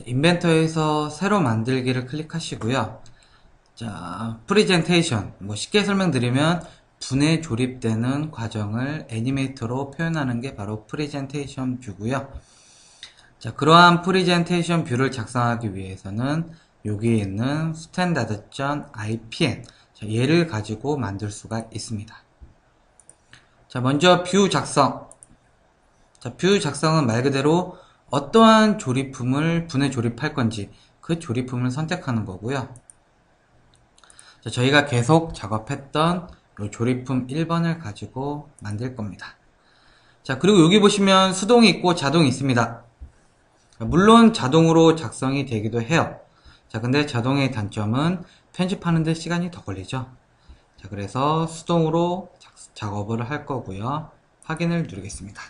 인벤터에서 새로 만들기를 클릭하시고요. 자, 프리젠테이션. 쉽게 설명드리면 분해 조립되는 과정을 애니메이터로 표현하는 게 바로 프리젠테이션 뷰고요. 자, 그러한 프리젠테이션 뷰를 작성하기 위해서는 여기에 있는 standard.ipn 얘를 가지고 만들 수가 있습니다. 자, 먼저 뷰 작성. 자, 뷰 작성은 말 그대로 어떠한 조립품을 분해 조립할 건지 그 조립품을 선택하는 거고요. 자, 저희가 계속 작업했던 이 조립품 1번을 가지고 만들 겁니다. 자, 그리고 여기 보시면 수동이 있고 자동이 있습니다. 물론 자동으로 작성이 되기도 해요. 자, 근데 자동의 단점은 편집하는데 시간이 더 걸리죠. 자, 그래서 수동으로 작업을 할 거고요. 확인을 누르겠습니다.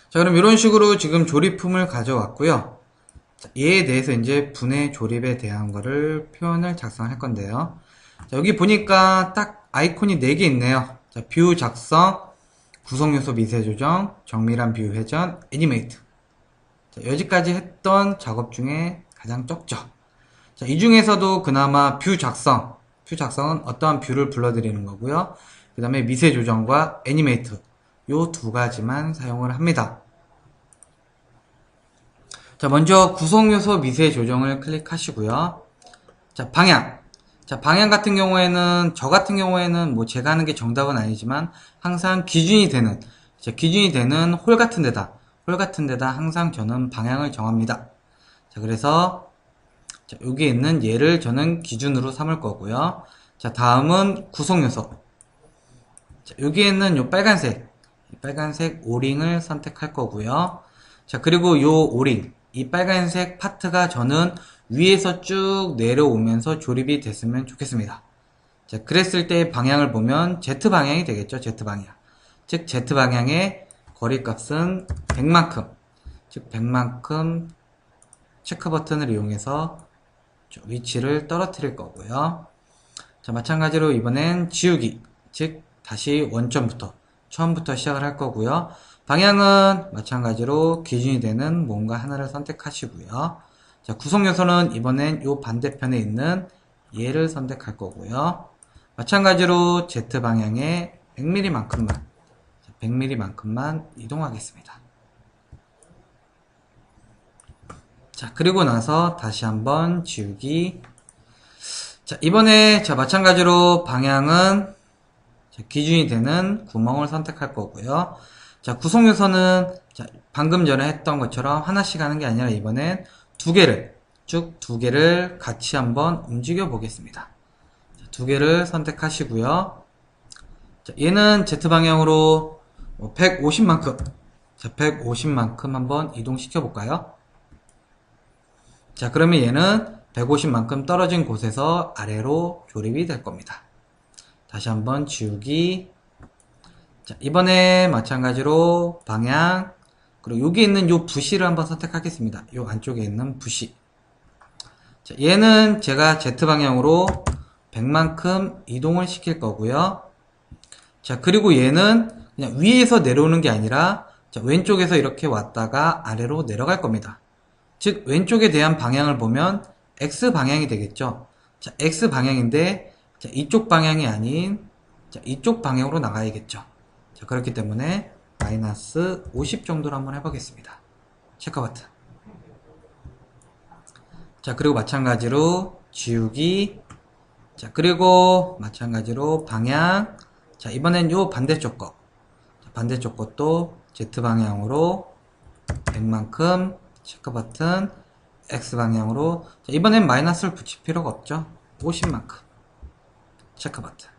자, 그럼 이런 식으로 지금 조립품을 가져왔고요. 자, 얘에 대해서 이제 분해 조립에 대한 거를 표현을 작성할 건데요. 자, 여기 보니까 딱 아이콘이 4개 있네요. 자, 뷰 작성, 구성 요소 미세 조정, 정밀한 뷰 회전, 애니메이트. 자, 여기까지 했던 작업 중에 가장 적죠. 자, 이 중에서도 그나마 뷰 작성은 어떠한 뷰를 불러들이는 거고요. 그 다음에 미세 조정과 애니메이트. 요 두 가지만 사용을 합니다. 자, 먼저 구성 요소 미세 조정을 클릭하시고요. 자, 방향. 자, 방향 같은 경우에는, 저 같은 경우에는 제가 하는 게 정답은 아니지만, 항상 기준이 되는 홀 같은 데다 항상 저는 방향을 정합니다. 자, 그래서, 자, 여기 있는 얘를 저는 기준으로 삼을 거고요. 자, 다음은 구성 요소. 자, 여기에 있는 요 빨간색 오링을 선택할 거고요. 자, 그리고 요 오링, 이 빨간색 파트가 저는 위에서 쭉 내려오면서 조립이 됐으면 좋겠습니다. 자, 그랬을 때 방향을 보면 Z방향이 되겠죠. Z방향. 즉, Z방향의 거리값은 100만큼, 즉 100만큼 체크 버튼을 이용해서 위치를 떨어뜨릴 거고요. 자, 마찬가지로 이번엔 지우기, 즉 다시 원점부터 처음부터 시작을 할 거고요. 방향은 마찬가지로 기준이 되는 뭔가 하나를 선택하시고요. 자, 구성 요소는 이번엔 요 반대편에 있는 얘를 선택할 거고요. 마찬가지로 Z방향에 100mm만큼만 이동하겠습니다. 자, 그리고 나서 다시 한번 지우기. 자, 이번에 마찬가지로 방향은 기준이 되는 구멍을 선택할 거고요. 자, 구성 요소는 방금 전에 했던 것처럼 하나씩 하는 게 아니라 이번엔 두 개를 같이 한번 움직여 보겠습니다. 자, 두 개를 선택하시고요. 자, 얘는 Z방향으로 150만큼, 자, 150만큼 한번 이동시켜 볼까요? 자, 그러면 얘는 150만큼 떨어진 곳에서 아래로 조립이 될 겁니다. 다시 한번 지우기. 자, 이번에 마찬가지로 방향, 그리고 여기 있는 요 부시를 한번 선택하겠습니다. 요 안쪽에 있는 부시. 자, 얘는 제가 Z방향으로 100만큼 이동을 시킬 거고요. 자, 그리고 얘는 그냥 위에서 내려오는 게 아니라 왼쪽에서 이렇게 왔다가 아래로 내려갈 겁니다. 즉, 왼쪽에 대한 방향을 보면 X방향이 되겠죠. 자, X방향인데 이쪽 방향이 아닌 이쪽 방향으로 나가야겠죠. 자, 그렇기 때문에 마이너스 50 정도로 한번 해보겠습니다. 체크 버튼. 자, 그리고 마찬가지로 지우기. 자, 그리고 마찬가지로 방향. 자, 이번엔 요 반대쪽 거. 자, 반대쪽 것도 Z방향으로 100만큼 체크 버튼. X방향으로. 자, 이번엔 마이너스를 붙일 필요가 없죠. 50만큼. 체크 버튼.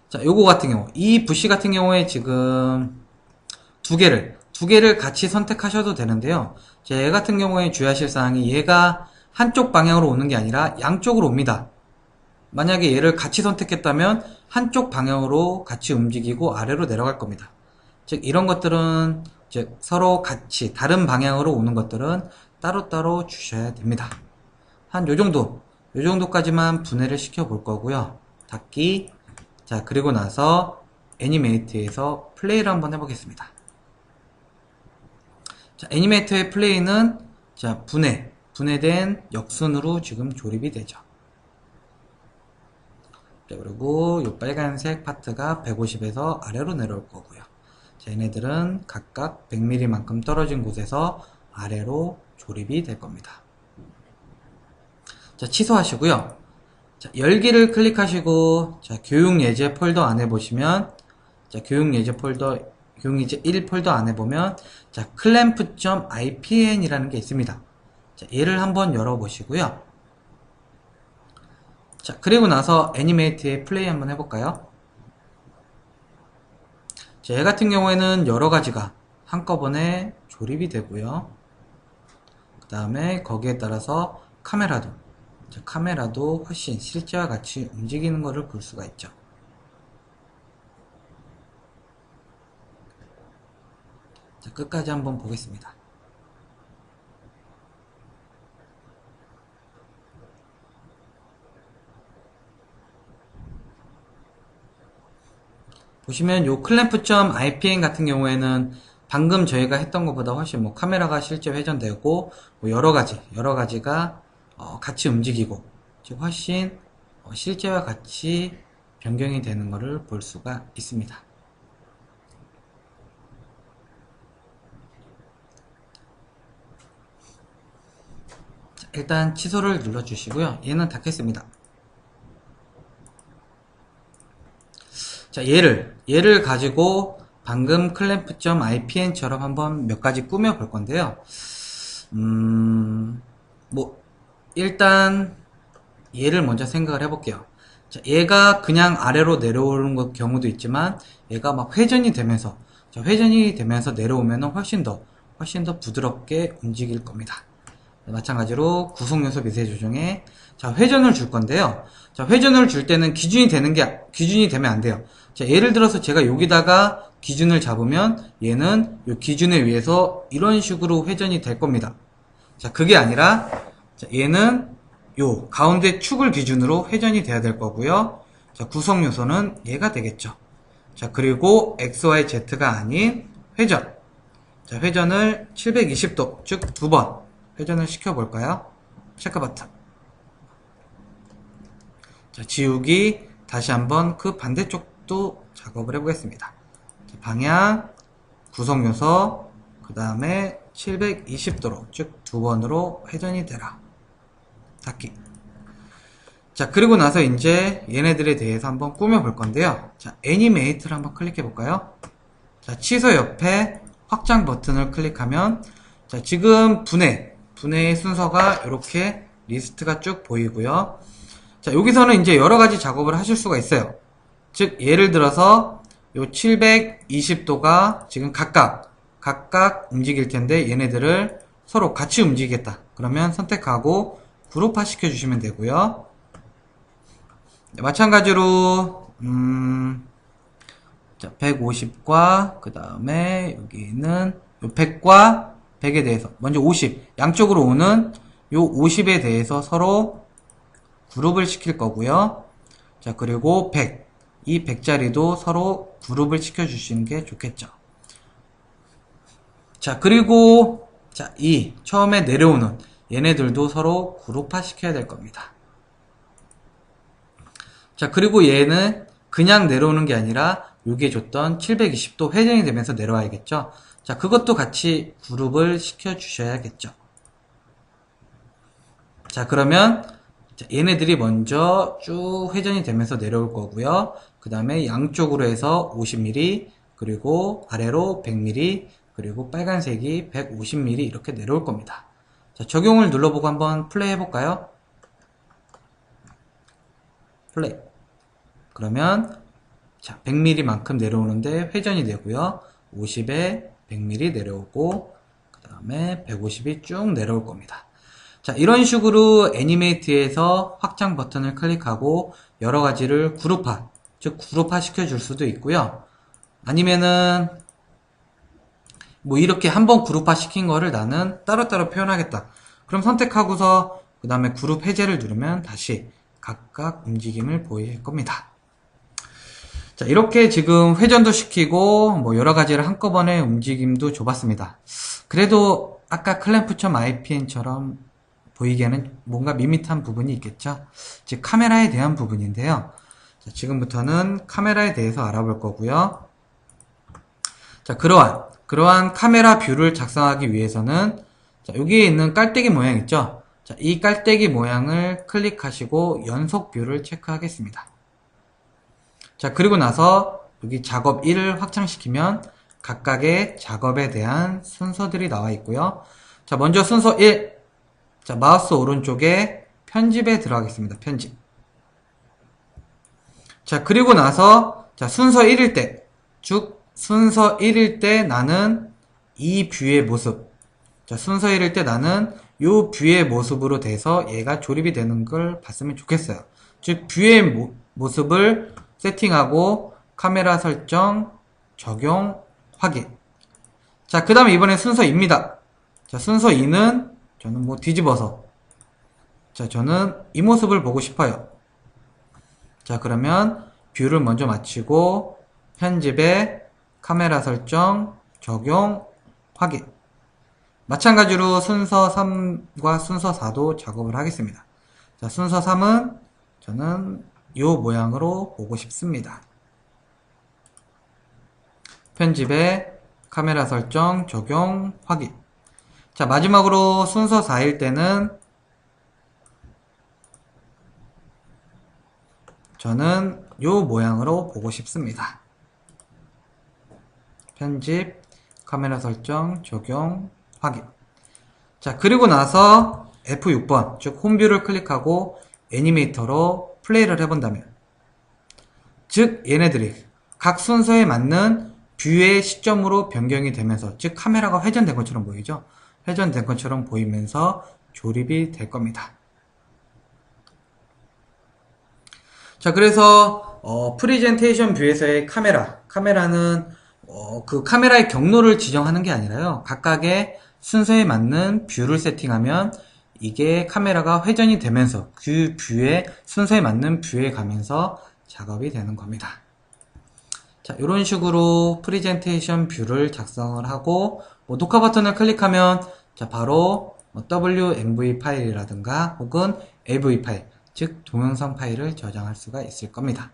자, 요거 같은 경우, 이 부시 같은 경우에 지금 두 개를 같이 선택하셔도 되는데요. 자, 얘 같은 경우에 주의하실 사항이 얘가 한쪽 방향으로 오는 게 아니라 양쪽으로 옵니다. 만약에 얘를 같이 선택했다면 한쪽 방향으로 같이 움직이고 아래로 내려갈 겁니다. 즉, 이런 것들은 즉 서로 같이 다른 방향으로 오는 것들은 따로따로 주셔야 됩니다. 한 요정도까지만 분해를 시켜 볼 거고요. 닫기. 자, 그리고 나서 애니메이트에서 플레이를 한번 해보겠습니다. 자, 애니메이터의 플레이는 자, 분해된 역순으로 지금 조립이 되죠. 자, 그리고 이 빨간색 파트가 150에서 아래로 내려올 거고요. 자, 얘네들은 각각 100mm만큼 떨어진 곳에서 아래로 조립이 될 겁니다. 자, 취소하시고요. 자, 열기를 클릭하시고, 자, 교육 예제 폴더 안에 보시면, 자, 교육 예제 1 폴더 안에 보면, 자, clamp.ipn이라는 게 있습니다. 자, 얘를 한번 열어보시고요. 자, 그리고 나서 애니메이트의 플레이 한번 해볼까요? 자, 얘 같은 경우에는 여러 가지가 한꺼번에 조립이 되고요. 그 다음에 거기에 따라서 카메라도, 자, 카메라도 훨씬 실제와 같이 움직이는 것을 볼 수가 있죠. 자, 끝까지 한번 보겠습니다. 보시면 요 clamp.ipn 같은 경우에는 방금 저희가 했던 것보다 훨씬 뭐 카메라가 실제 회전되고 뭐 여러 가지가 같이 움직이고 훨씬 실제와 같이 변경이 되는 것을 볼 수가 있습니다. 자, 일단 취소를 눌러주시고요. 얘는 닫겠습니다. 자, 얘를 가지고 방금 clamp.ipn처럼 한번 몇 가지 꾸며 볼 건데요. 뭐, 일단, 얘를 먼저 생각을 해볼게요. 자, 얘가 그냥 아래로 내려오는 경우도 있지만, 얘가 막 회전이 되면서 내려오면 훨씬 더 부드럽게 움직일 겁니다. 마찬가지로 구성 요소 미세 조정에, 자, 회전을 줄 건데요. 자, 회전을 줄 때는 기준이 되면 안 돼요. 자, 예를 들어서 제가 여기다가 기준을 잡으면 얘는 이 기준에 의해서 이런 식으로 회전이 될 겁니다. 자, 그게 아니라, 자, 얘는 요 가운데 축을 기준으로 회전이 돼야 될 거고요. 자, 구성 요소는 얘가 되겠죠. 자, 그리고 XYZ가 아닌 회전. 자, 회전을 720도, 즉 2번 회전을 시켜볼까요? 체크 버튼. 자, 지우기. 다시 한번 그 반대쪽도 작업을 해보겠습니다. 자, 방향, 구성 요소, 그 다음에 720도로, 즉 2번으로 회전이 되라. 닫기. 자, 그리고 나서 이제 얘네들에 대해서 한번 꾸며볼 건데요. 자, 애니메이트를 한번 클릭해 볼까요? 자, 취소 옆에 확장 버튼을 클릭하면, 자, 지금 분해의 순서가 이렇게 리스트가 쭉 보이고요. 자, 여기서는 이제 여러 가지 작업을 하실 수가 있어요. 즉, 예를 들어서 요 720도가 지금 각각 움직일 텐데 얘네들을 서로 같이 움직이겠다. 그러면 선택하고 그룹화 시켜주시면 되고요. 네, 마찬가지로 자, 150과 그 다음에 여기는 요 100과 100에 대해서 먼저 50 양쪽으로 오는 요 50에 대해서 서로 그룹을 시킬 거고요. 자, 그리고 100 이 100짜리도 서로 그룹을 시켜 주시는 게 좋겠죠. 자, 그리고 자, 이 처음에 내려오는 얘네들도 서로 그룹화 시켜야 될 겁니다. 자, 그리고 얘는 그냥 내려오는 게 아니라 여기에 줬던 720도 회전이 되면서 내려와야겠죠. 자, 그것도 같이 그룹을 시켜 주셔야겠죠. 자, 그러면 자, 얘네들이 먼저 쭉 회전이 되면서 내려올 거고요. 그 다음에 양쪽으로 해서 50mm, 그리고 아래로 100mm, 그리고 빨간색이 150mm 이렇게 내려올 겁니다. 자, 적용을 눌러보고 한번 플레이 해볼까요? 플레이. 그러면 자, 100mm만큼 내려오는데 회전이 되고요. 50에 100mm 내려오고 그 다음에 150이 쭉 내려올 겁니다. 자, 이런 식으로 애니메이트에서 확장 버튼을 클릭하고 여러 가지를 그룹화, 즉 그룹화 시켜줄 수도 있고요. 아니면은 뭐 이렇게 한번 그룹화 시킨 거를 나는 따로따로 표현하겠다. 그럼 선택하고서 그 다음에 그룹 해제를 누르면 다시 각각 움직임을 보일 겁니다. 자, 이렇게 지금 회전도 시키고 뭐 여러 가지를 한꺼번에 움직임도 줘봤습니다. 그래도 아까 clamp.ipn처럼 보이기에는 뭔가 밋밋한 부분이 있겠죠. 즉 카메라에 대한 부분인데요. 자, 지금부터는 카메라에 대해서 알아볼 거고요. 자, 그러한 카메라 뷰를 작성하기 위해서는 자, 여기에 있는 깔때기 모양 있죠? 자, 이 깔때기 모양을 클릭하시고 연속 뷰를 체크하겠습니다. 자, 그리고 나서 여기 작업 1을 확장시키면 각각의 작업에 대한 순서들이 나와 있고요. 자, 먼저 순서 1. 자, 마우스 오른쪽에 편집에 들어가겠습니다. 편집. 자, 그리고 나서 자, 순서 1일 때, 즉 순서 1일 때 나는 이 뷰의 모습. 자, 순서 1일 때 나는 요 뷰의 모습으로 돼서 얘가 조립이 되는 걸 봤으면 좋겠어요. 즉 뷰의 모습을 세팅하고 카메라 설정, 적용, 확인. 자, 그 다음에 이번에 순서 2입니다. 자, 순서 2는 저는 뭐 뒤집어서 자, 저는 이 모습을 보고 싶어요. 자, 그러면 뷰를 먼저 마치고 편집에 카메라 설정, 적용, 확인. 마찬가지로 순서 3과 순서 4도 작업을 하겠습니다. 자, 순서 3은 저는 이 모양으로 보고 싶습니다. 편집에 카메라 설정, 적용, 확인. 자, 마지막으로 순서 4일 때는 저는 이 모양으로 보고 싶습니다. 편집, 카메라 설정, 적용, 확인. 자, 그리고 나서 F6번, 즉 홈뷰를 클릭하고 애니메이터로 플레이를 해본다면, 즉 얘네들이 각 순서에 맞는 뷰의 시점으로 변경이 되면서, 즉 카메라가 회전된 것처럼 보이죠? 회전된 것처럼 보이면서 조립이 될 겁니다. 자, 그래서 프리젠테이션 뷰에서의 카메라는 그 카메라의 경로를 지정하는 게 아니라요, 각각의 순서에 맞는 뷰를 세팅하면 이게 카메라가 회전이 되면서 그 뷰의 순서에 맞는 뷰에 가면서 작업이 되는 겁니다. 자, 이런 식으로 프리젠테이션 뷰를 작성을 하고 녹화 버튼을 클릭하면 자, 바로 WMV 파일이라든가 혹은 AV 파일, 즉 동영상 파일을 저장할 수가 있을 겁니다.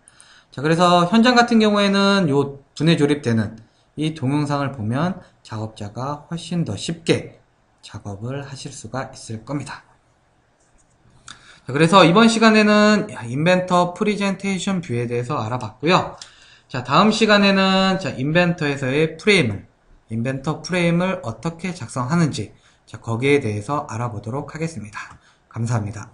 자, 그래서 현장 같은 경우에는 요 분해 조립되는 이 동영상을 보면 작업자가 훨씬 더 쉽게 작업을 하실 수가 있을 겁니다. 자, 그래서 이번 시간에는 인벤터 프리젠테이션 뷰에 대해서 알아봤고요. 자, 다음 시간에는 자, 인벤터에서의 인벤터 프레임을 어떻게 작성하는지 자, 거기에 대해서 알아보도록 하겠습니다. 감사합니다.